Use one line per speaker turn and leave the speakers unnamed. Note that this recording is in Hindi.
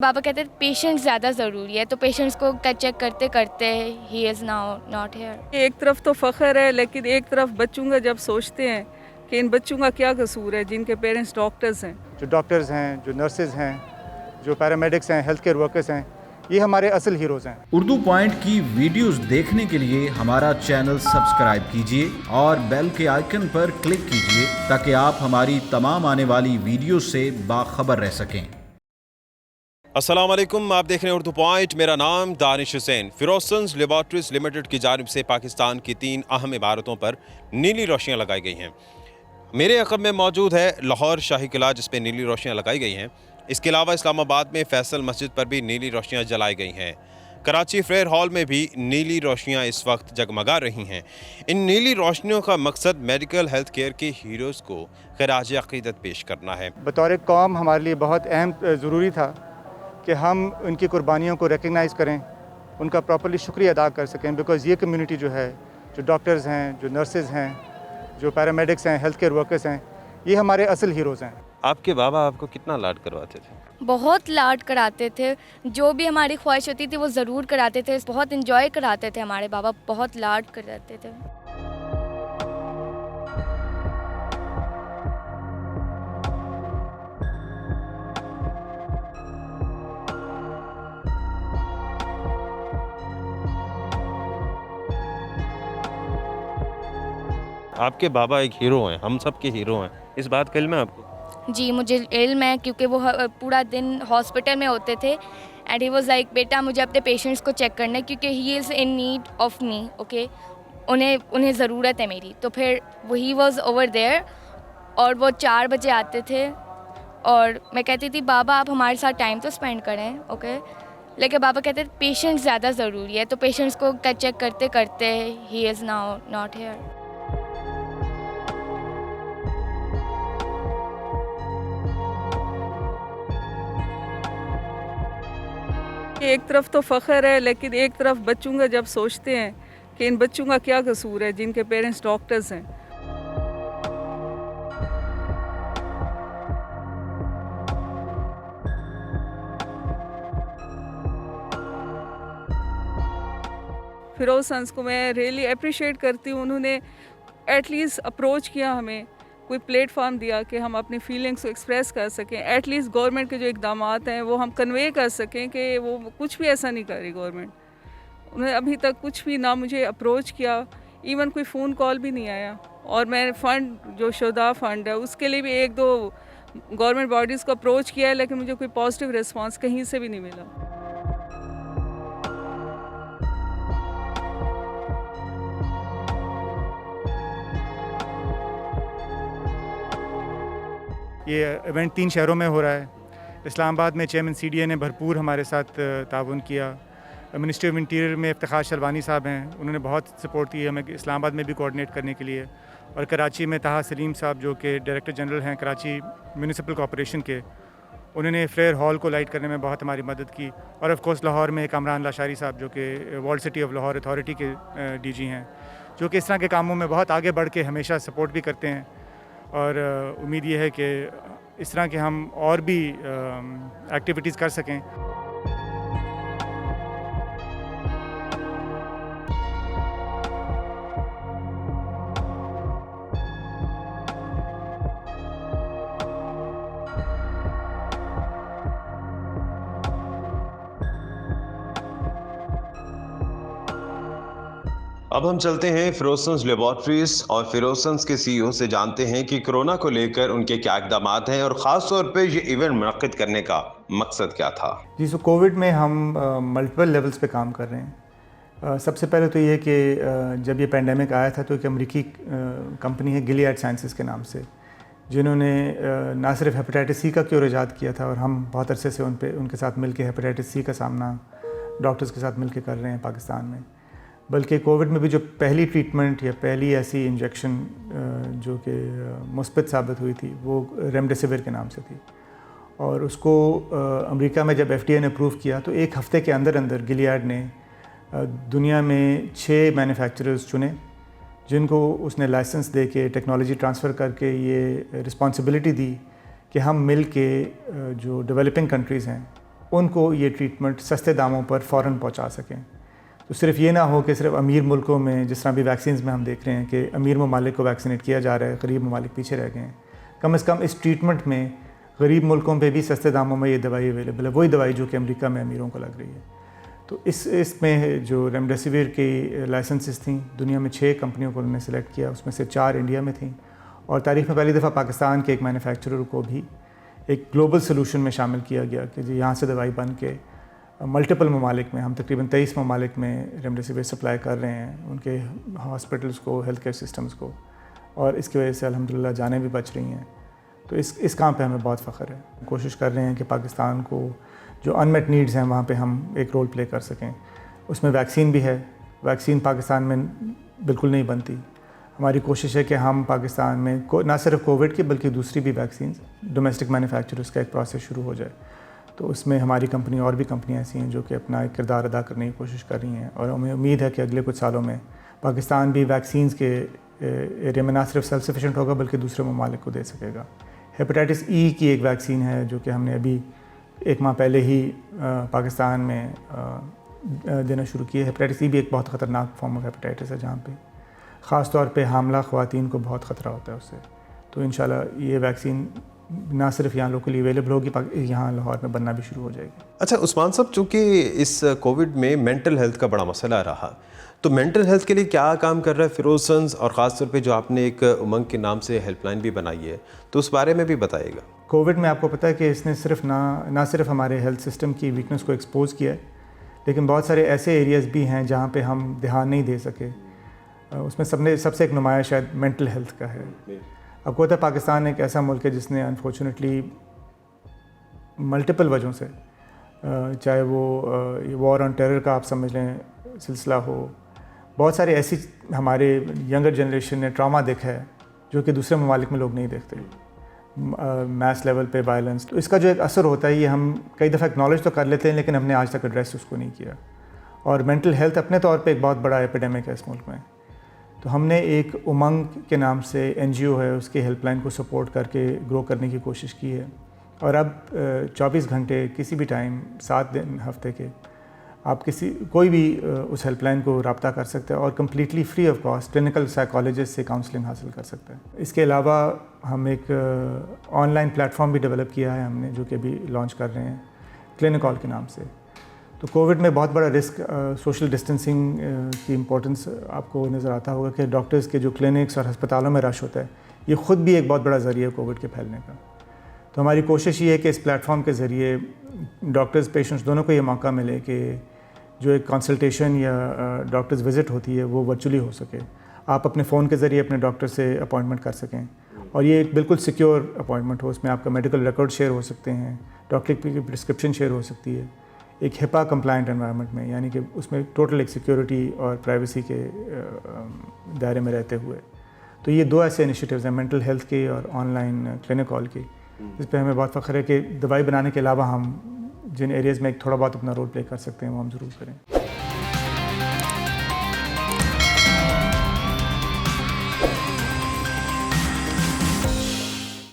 पापा कहते हैं पेशेंस ज़्यादा ज़रूरी है, तो पेशेंस को चेक करते करते he is now not here.
एक तरफ तो फ़ख्र है, लेकिन एक तरफ बच्चों का जब सोचते हैं कि इन बच्चों का क्या कसूर है जिनके पेरेंट्स डॉक्टर्स हैं।
जो डॉक्टर्स हैं, जो नर्सेज़ हैं, जो पैरामेडिक्स हैं, हेल्थ केयर वर्कर्स हैं, ये हमारे असल हीरोज़ हैं।
उर्दू पॉइंट की वीडियोस देखने के लिए हमारा चैनल सब्सक्राइब कीजिए और बेल के आइकन पर क्लिक कीजिए ताकि आप हमारी तमाम आने वाली वीडियो से बाखबर रह सकें।
अस्सलाम वालेकुम, आप देख रहे हैं उर्दू पॉइंट। मेरा नाम दानिश हुसैन। फिरोसन्स लेबॉर्ट्रीज लिमिटेड की जानिब से पाकिस्तान की 3 अहम इमारतों पर नीली रोशनियाँ लगाई गई हैं। मेरे अक़ब में मौजूद है लाहौर शाही किला, जिस पर नीली रोशनियाँ लगाई गई हैं। इसके अलावा इस्लामाबाद में फैसल मस्जिद पर भी नीली रोशनियाँ जलाई गई हैं। कराची फ्रेयर हॉल में भी नीली रोशनियाँ इस वक्त जगमगा रही हैं। इन नीली रोशनियों का मकसद मेडिकल हेल्थ केयर के हीरोज़ को खिराज अक़ीदत पेश करना है।
बतौर कौम हमारे लिए बहुत अहम ज़रूरी था कि हम उनकी कुर्बानियों को रिकग्नाइज़ करें, उनका प्रॉपर्ली शुक्रिया अदा कर सकें। बिकॉज़ ये कम्युनिटी जो है, जो डॉक्टर्स हैं, जो नर्सेज़ हैं, जो पैरामेडिक्स हैं, हेल्थ केयर वर्कर्स हैं, ये हमारे असल हीरोज़ हैं।
आपके बाबा आपको कितना लाड करवाते थे?
बहुत लाड कराते थे, जो भी हमारी ख्वाहिश होती थी वो ज़रूर कराते थे। बहुत इंजॉय कराते थे हमारे बाबा, बहुत लाड कराते थे।
आपके बाबा एक हीरो हैं, हम सब के हीरो हैं। इस बात का इल्म है आपको?
जी, मुझे इल्म है, क्योंकि वो पूरा दिन हॉस्पिटल में होते थे एंड ही वाज़ लाइक, बेटा मुझे अपने पेशेंट्स को चेक करना है क्योंकि he is in need of me. Okay, उन्हें ज़रूरत है मेरी। तो फिर वो ही वाज़ ओवर देयर और वो 4 बजे आते थे और मैं कहती थी बाबा आप हमारे साथ टाइम तो स्पेंड करें। ओके, लेकिन बाबा कहते हैं पेशेंस ज़्यादा ज़रूरी है, तो पेशेंट्स को चेक करते करते he is now not here.
एक तरफ तो फ़ख्र है, लेकिन एक तरफ बच्चों का जब सोचते हैं कि इन बच्चों का क्या कसूर है जिनके पेरेंट्स डॉक्टर्स हैं। फिरोसन्स को मैं रियली अप्रिशिएट करती हूँ। उन्होंने एटलीस्ट अप्रोच किया, हमें कोई प्लेटफॉर्म दिया कि हम अपनी फीलिंग्स को एक्सप्रेस कर सकें। एटलीस्ट गवर्नमेंट के जो इक़दामात हैं वो हम कन्वे कर सकें कि वो कुछ भी ऐसा नहीं कर रही गवर्नमेंट। उन्होंने अभी तक कुछ भी ना मुझे अप्रोच किया, इवन कोई फ़ोन कॉल भी नहीं आया। और मैं फ़ंड जो शुदा फ़ंड है उसके लिए भी 1-2 गवर्नमेंट बॉडीज़ को अप्रोच किया है, लेकिन मुझे कोई पॉजिटिव रिस्पॉन्स कहीं से भी नहीं मिला।
ये इवेंट 3 शहरों में हो रहा है। इस्लामाबाद में चेयरमैन CDA ने भरपूर हमारे साथ ताउन किया। मिनिस्ट्री ऑफ इंटीरियर में इफ्तिखार शलवानी साहब हैं, उन्होंने बहुत सपोर्ट की हमें इस्लामाबाद में भी कोऑर्डिनेट करने के लिए। और कराची में ताहा सलीम साहब जो कि डायरेक्टर जनरल हैं कराची म्यूनिसिपल कॉरपोरेशन के, उन्होंने फ्रेयर हॉल को लाइट करने में बहुत हमारी मदद की। और ऑफ कोर्स लाहौर में कामरान लाशारी साहब जो कि walled city of Lahore authority के DG हैं, जो कि इस तरह के कामों में बहुत आगे बढ़ के हमेशा सपोर्ट भी करते हैं। और उम्मीद ये है कि इस तरह के हम और भी एक्टिविटीज़ कर सकें।
अब हम चलते हैं फिरोसन्स लेबॉर्ट्रीज और फिरोसन्स के CEO से जानते हैं कि कोरोना को लेकर उनके क्या इक़दामात हैं और ख़ास तौर पे ये इवेंट मुनक़्क़िद करने का मकसद क्या था।
जी, सो कोविड में हम मल्टीपल लेवल्स पे काम कर रहे हैं। सबसे पहले तो ये कि जब ये पेंडेमिक आया था तो एक अमेरिकी कंपनी है गिलियड साइंसेस के नाम से, जिन्होंने ना सिर्फ हेपेटाइटिस C का क्योर ईजाद किया था, और हम बहुत अरसे से उनके साथ मिलके हेपेटाइटिस C का सामना डॉक्टर्स के साथ मिलके कर रहे हैं पाकिस्तान में। बल्कि कोविड में भी जो पहली ट्रीटमेंट या पहली ऐसी इंजेक्शन जो कि मुस्बत साबित हुई थी वो रेमडेसिविर के नाम से थी। और उसको अमेरिका में जब FDA ने अप्रूव किया तो 1 हफ़्ते के अंदर अंदर गिलियड ने दुनिया में 6 मैन्युफैक्चरर्स चुने, जिनको उसने लाइसेंस दे के टेक्नोलॉजी ट्रांसफ़र करके ये रिस्पॉन्सिबिलिटी दी कि हम मिल के जो डेवलपिंग कंट्रीज़ हैं उनको ये ट्रीटमेंट सस्ते दामों पर फ़ौरन पहुंचा सकें। तो सिर्फ ये ना हो कि सिर्फ अमीर मुल्कों में, जिस तरह भी वैक्सीन में हम देख रहे हैं कि अमीर ममालिक को वैक्सीनेट किया जा रहा है, गरीब ममालिक पीछे रह गए हैं। कम से कम इस ट्रीटमेंट में गरीब मुल्कों पे भी सस्ते दामों में ये दवाई अवेलेबल है, वही दवाई जो कि अमेरिका में अमीरों को लग रही है। तो इसमें जो रेमडेसिविर की लाइसेंसेस थी, दुनिया में 6 कंपनियों को उन्होंने सेलेक्ट किया, उसमें से 4 इंडिया में थी, और तारीख़ में पहली दफ़ा पाकिस्तान के एक मैन्युफैक्चरर को भी एक ग्लोबल सलूशन में शामिल किया गया कि जी यहाँ से दवाई बन के मल्टीपल ममालिक में, हम तकरीबन 23 ममालिक में रेमडेसिविर सप्लाई कर रहे हैं उनके हॉस्पिटल्स को, हेल्थ केयर सिस्टम्स को, और इसकी वजह से अल्हम्दुलिल्लाह जानें भी बच रही हैं। तो इस काम पे हमें बहुत फ़ख्र है। कोशिश कर रहे हैं कि पाकिस्तान को जो अनमेट नीड्स हैं वहाँ पे हम एक रोल प्ले कर सकें। उसमें वैक्सीन भी है, वैक्सीन पाकिस्तान में बिल्कुल नहीं बनती। हमारी कोशिश है कि हम पाकिस्तान में ना सिर्फ कोविड की बल्कि दूसरी भी वैक्सीन डोमेस्टिक मैन्युफैक्चरर्स का एक प्रोसेस शुरू हो जाए। तो उसमें हमारी कंपनी और भी कंपनियाँ ऐसी हैं जो कि अपना एक किरदार अदा करने की कोशिश कर रही हैं, और हमें उम्मीद है कि अगले कुछ सालों में पाकिस्तान भी वैक्सीन के एरिया में ना सिर्फ सेल्फ सफिशेंट होगा बल्कि दूसरे ममालिक को दे सकेगा। हेपेटाइटिस ई की एक वैक्सीन है जो कि हमने अभी 1 माह पहले ही पाकिस्तान में देना शुरू किया। हेपेटाइटिस ई भी एक बहुत ख़तरनाक फॉर्म ऑफ हेपेटाइटिस है जहाँ पे ख़ास तौर पे हामला ख़वातीन को बहुत ख़तरा होता है उससे। तो इंशाल्लाह ये वैक्सीन ना सिर्फ यहाँ लोकली अवेलेबल होगी, यहाँ लाहौर में बनना भी शुरू हो जाएगी।
अच्छा उस्मान साहब, चूँकि इस कोविड में मेंटल हेल्थ का बड़ा मसला रहा, तो मेंटल हेल्थ के लिए क्या काम कर रहा है फिरोज सन्स, और ख़ास तौर पे जो आपने एक उमंग के नाम से हेल्पलाइन भी बनाई है, तो उस बारे में भी बताइएगा।
कोविड में आपको पता है कि इसने सिर्फ ना सिर्फ हमारे हेल्थ सिस्टम की वीकनेस को एक्सपोज किया है, लेकिन बहुत सारे ऐसे एरियाज़ भी हैं जहाँ पे हम ध्यान नहीं दे सके। उसमें सबसे एक नुमाया शायद मेंटल हेल्थ का है। आपको पता है पाकिस्तान एक ऐसा मुल्क है जिसने अनफॉर्चुनेटली मल्टीपल वजहों से, चाहे वो वॉर ऑन टेरर का आप समझ लें सिलसिला हो, बहुत सारी ऐसी हमारे यंगर जनरेशन ने ट्रॉमा देखा है जो कि दूसरे ममालिक में लोग नहीं देखते, मैस लेवल पे वायलेंस। तो इसका जो एक असर होता है ये हम कई दफ़ा एक्नॉलेज तो कर लेते हैं लेकिन हमने आज तक एड्रेस उसको नहीं किया। और मेंटल हेल्थ अपने तौर पे एक बहुत बड़ा एपिडेमिक है इस मुल्क में। तो हमने एक उमंग के नाम से NGO है, उसके हेल्पलाइन को सपोर्ट करके ग्रो करने की कोशिश की है, और अब 24 घंटे किसी भी टाइम 7 दिन हफ्ते के आप कोई भी उस हेल्पलाइन को रब्ता कर सकते हैं और completely free of cost clinical psychologist से काउंसलिंग हासिल कर सकते हैं। इसके अलावा हम एक ऑनलाइन प्लेटफॉर्म भी डेवलप किया है हमने, जो कि अभी लॉन्च कर रहे हैं क्लिनिकॉल के नाम से। तो कोविड में बहुत बड़ा रिस्क सोशल डिस्टेंसिंग की इम्पोर्टेंस आपको नज़र आता होगा कि डॉक्टर्स के जो क्लिनिक्स और अस्पतालों में रश होता है, ये ख़ुद भी एक बहुत बड़ा ज़रिया है कोविड के फैलने का। तो हमारी कोशिश ये है कि इस प्लेटफॉर्म के ज़रिए डॉक्टर्स पेशेंट्स दोनों को ये मौका मिले कि जो एक कंसल्टेशन या डॉक्टर्स विज़िट होती है वो वर्चुअली हो सके। आप अपने फ़ोन के ज़रिए अपने डॉक्टर से अपॉइंटमेंट कर सकें, और ये एक बिल्कुल सिक्योर अपॉइंटमेंट हो। उसमें आपका मेडिकल रिकॉर्ड शेयर हो सकते हैं, डॉक्टर की प्रिस्क्रिप्शन शेयर हो सकती है, एक हिपा कंप्लाइंट एनवायरनमेंट में, यानी कि उसमें टोटल एक सिक्योरिटी और प्राइवेसी के दायरे में रहते हुए। तो ये 2 ऐसे इनिशिएटिव्स हैं, मेंटल हेल्थ के और ऑनलाइन क्लिनिकॉल की, जिस पे हमें बहुत फ़ख्र है कि दवाई बनाने के अलावा हम जिन एरियाज़ में एक थोड़ा बहुत अपना रोल प्ले कर सकते हैं वो हम ज़रूर करें।